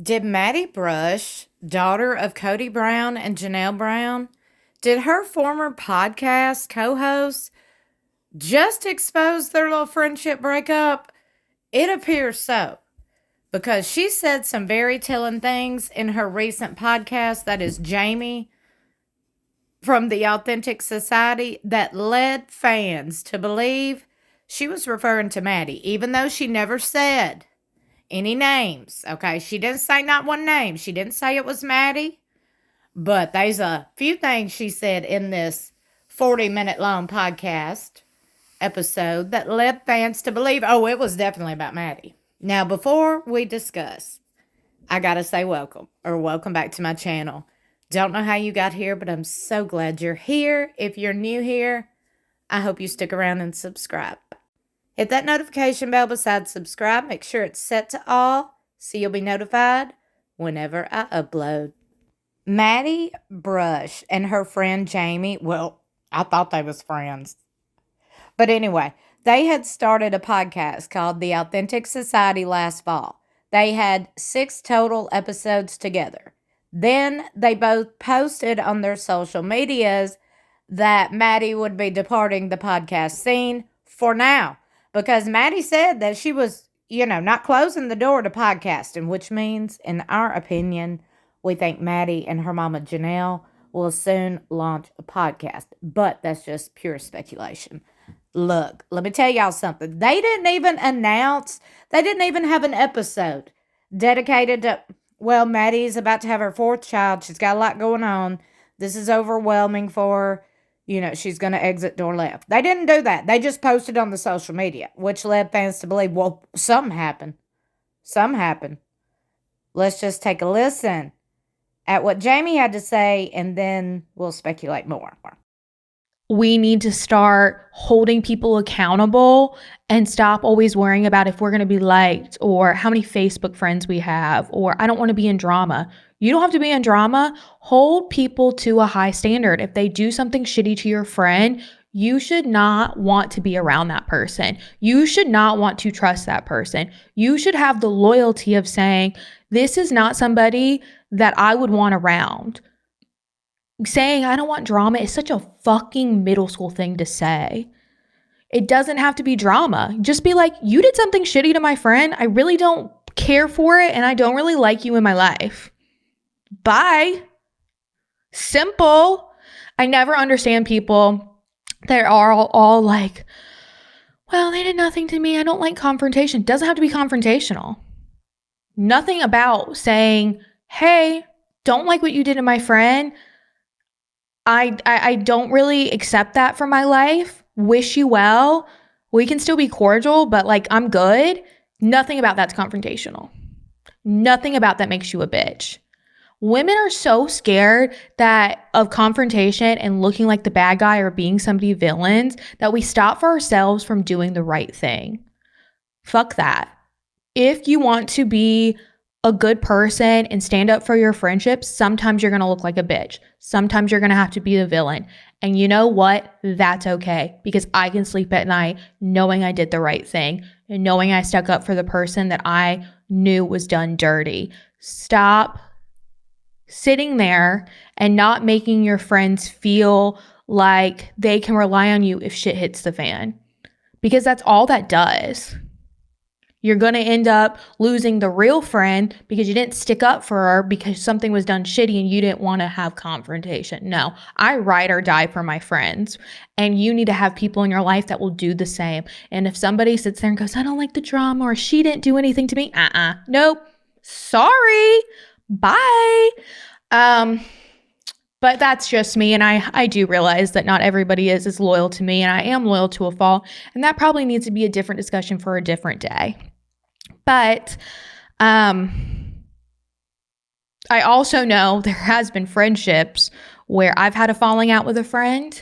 Did Maddie Brush, daughter of Cody Brown and Janelle Brown, did her former podcast co-host just expose their little friendship breakup? It appears so, because she said some very telling things in her recent podcast, that is Jamie from the Authentic Society, that led fans to believe she was referring to Maddie, even though she never said any names. Okay, she didn't say not one name. She didn't say it was Maddie, but there's a few things she said in this 40-minute long podcast episode that led fans to believe, oh, it was definitely about Maddie. Now, before we discuss, I gotta say welcome back to my channel. Don't know how you got here, but I'm so glad you're here. If you're new here, I hope you stick around and subscribe. Hit that notification bell beside subscribe. Make sure it's set to all so you'll be notified whenever I upload. Maddie Brush and her friend Jamie, well, I thought they was friends. But anyway, they had started a podcast called The Authentic Society last fall. They had 6 total episodes together. Then they both posted on their social medias that Maddie would be departing the podcast scene for now, because Maddie said that she was, not closing the door to podcasting, which means, in our opinion, we think Maddie and her mama Janelle will soon launch a podcast. But that's just pure speculation. Look, let me tell y'all something. They didn't even have an episode dedicated to, well, Maddie's about to have her 4th child. She's got a lot going on. This is overwhelming for her. She's going to exit door left. They didn't do that. They just posted on the social media, which led fans to believe, well, something happened. Let's just take a listen at what Jamie had to say, and then we'll speculate more. We need to start holding people accountable and stop always worrying about if we're going to be liked or how many Facebook friends we have, or I don't want to be in drama. You don't have to be in drama. Hold people to a high standard. If they do something shitty to your friend, you should not want to be around that person. You should not want to trust that person. You should have the loyalty of saying, this is not somebody that I would want around. Saying I don't want drama is such a fucking middle school thing to say. It doesn't have to be drama. Just be like, you did something shitty to my friend. I really don't care for it, and I don't really like you in my life. Bye. Simple. I never understand people that are all like, well, they did nothing to me. I don't like confrontation. It doesn't have to be confrontational. Nothing about saying, hey, don't like what you did to my friend. I don't really accept that for my life. Wish you well. We can still be cordial, but I'm good. Nothing about that's confrontational. Nothing about that makes you a bitch. Women are so scared of confrontation and looking like the bad guy or being somebody villains that we stop for ourselves from doing the right thing. Fuck that. If you want to be a good person and stand up for your friendships, sometimes you're going to look like a bitch. Sometimes you're going to have to be the villain. And you know what? That's okay, because I can sleep at night knowing I did the right thing and knowing I stuck up for the person that I knew was done dirty. Stop sitting there and not making your friends feel like they can rely on you if shit hits the fan, because that's all that does. You're going to end up losing the real friend because you didn't stick up for her because something was done shitty and you didn't want to have confrontation. No, I ride or die for my friends, and you need to have people in your life that will do the same. And if somebody sits there and goes, I don't like the drama, or she didn't do anything to me, nope, sorry, bye. But that's just me, and I do realize that not everybody is as loyal to me, and I am loyal to a fault, and that probably needs to be a different discussion for a different day. But I also know there has been friendships where I've had a falling out with a friend,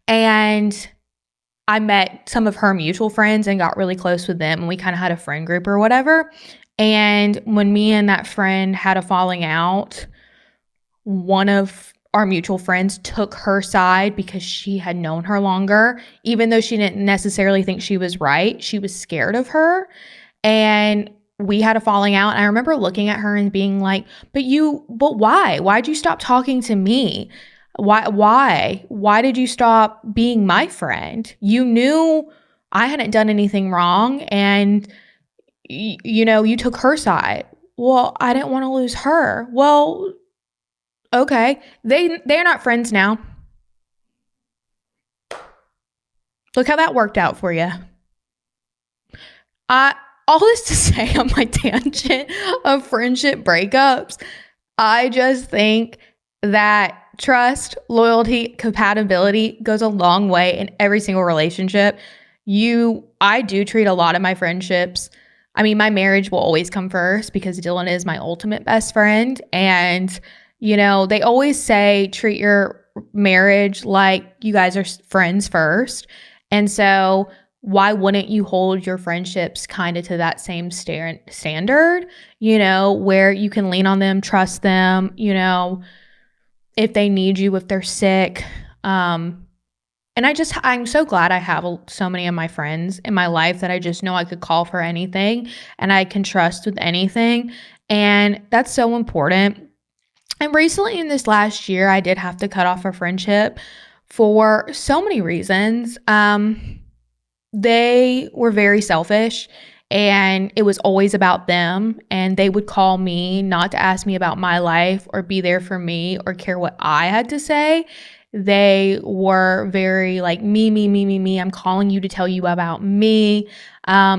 and I met some of her mutual friends and got really close with them, and we kind of had a friend group or whatever. And when me and that friend had a falling out, one of our mutual friends took her side because she had known her longer. Even though she didn't necessarily think she was right, she was scared of her. And we had a falling out. And I remember looking at her and being like, but why? Why'd you stop talking to me? Why did you stop being my friend? You knew I hadn't done anything wrong, and you took her side. Well, I didn't want to lose her. Well, okay. They're not friends now. Look how that worked out for you. All this to say on my tangent of friendship breakups, I just think that trust, loyalty, compatibility goes a long way in every single relationship. I do treat a lot of my friendships. I mean, my marriage will always come first because Dylan is my ultimate best friend. And, they always say treat your marriage like you guys are friends first. And so why wouldn't you hold your friendships kind of to that same standard, where you can lean on them, trust them, if they need you, if they're sick. And I'm so glad I have so many of my friends in my life that I just know I could call for anything and I can trust with anything. And that's so important. And recently in this last year, I did have to cut off a friendship for so many reasons. They were very selfish and it was always about them, and they would call me not to ask me about my life or be there for me or care what I had to say. They were very like me. I'm calling you to tell you about me.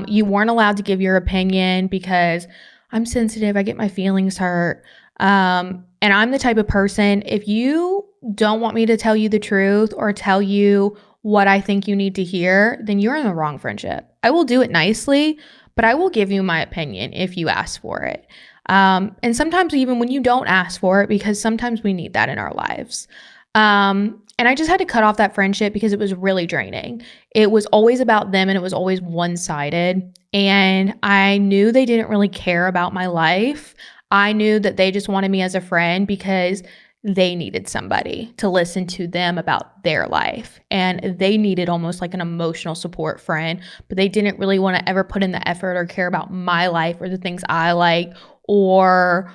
You weren't allowed to give your opinion because I'm sensitive. I get my feelings hurt. And I'm the type of person, if you don't want me to tell you the truth or tell you what I think you need to hear, then you're in the wrong friendship. I will do it nicely, but I will give you my opinion if you ask for it. And sometimes even when you don't ask for it, because sometimes we need that in our lives. And I just had to cut off that friendship because it was really draining. It was always about them and it was always one-sided. And I knew they didn't really care about my life. I knew that they just wanted me as a friend because they needed somebody to listen to them about their life. And they needed almost like an emotional support friend, but they didn't really want to ever put in the effort or care about my life or the things I like, or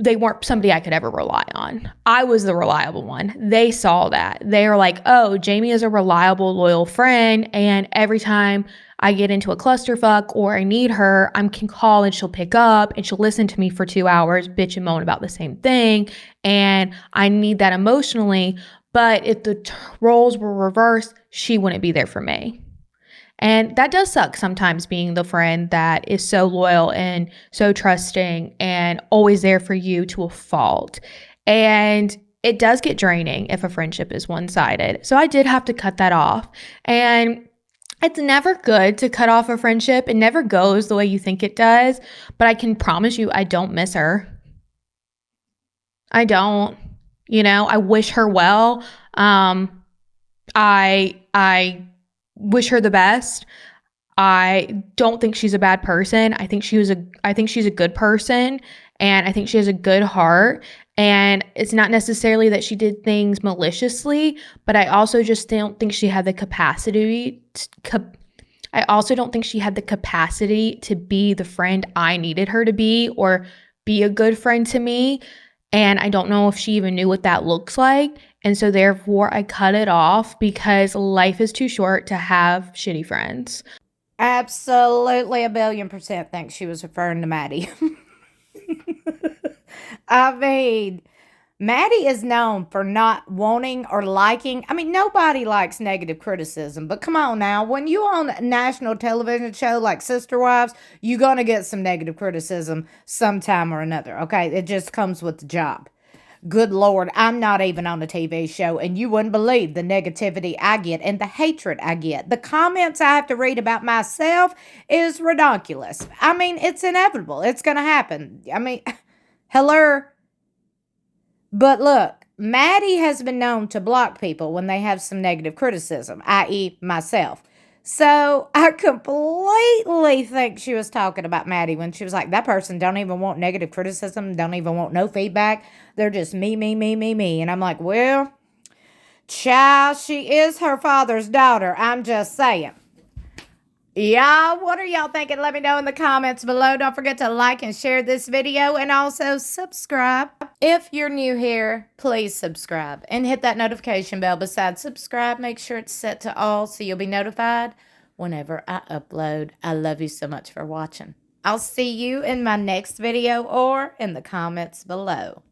they weren't somebody I could ever rely on. I was the reliable one. They saw that. They were like, oh, Jamie is a reliable, loyal friend. And every time I get into a clusterfuck or I need her, I can call and she'll pick up and she'll listen to me for 2 hours, bitch and moan about the same thing. And I need that emotionally. But if the roles were reversed, she wouldn't be there for me. And that does suck sometimes, being the friend that is so loyal and so trusting and always there for you to a fault. And it does get draining if a friendship is one-sided. So I did have to cut that off. And it's never good to cut off a friendship. It never goes the way you think it does. But I can promise you, I don't miss her. I don't. I wish her well. I wish her the best. I don't think she's a bad person. I think she's a good person, and I think she has a good heart. And it's not necessarily that she did things maliciously, but I also just don't think she had the capacity to be the friend I needed her to be, or be a good friend to me. And I don't know if she even knew what that looks like. And so therefore I cut it off because life is too short to have shitty friends. Absolutely 1,000,000,000% think she was referring to Maddie. I mean, Maddie is known for not wanting or liking. I mean, nobody likes negative criticism, but come on now. When you on a national television show like Sister Wives, you're going to get some negative criticism sometime or another, okay? It just comes with the job. Good Lord, I'm not even on a TV show, and you wouldn't believe the negativity I get and the hatred I get. The comments I have to read about myself is ridiculous. I mean, it's inevitable. It's going to happen. I mean, hello. But look, Maddie has been known to block people when they have some negative criticism, i.e. myself. So I completely think she was talking about Maddie when she was like, that person don't even want negative criticism, don't even want no feedback. They're just me. And I'm like, well, child, she is her father's daughter. I'm just saying. Y'all, what are y'all thinking? Let me know in the comments below. Don't forget to like and share this video and also subscribe. If you're new here, please subscribe and hit that notification bell. Besides subscribe, make sure it's set to all so you'll be notified whenever I upload. I love you so much for watching. I'll see you in my next video or in the comments below.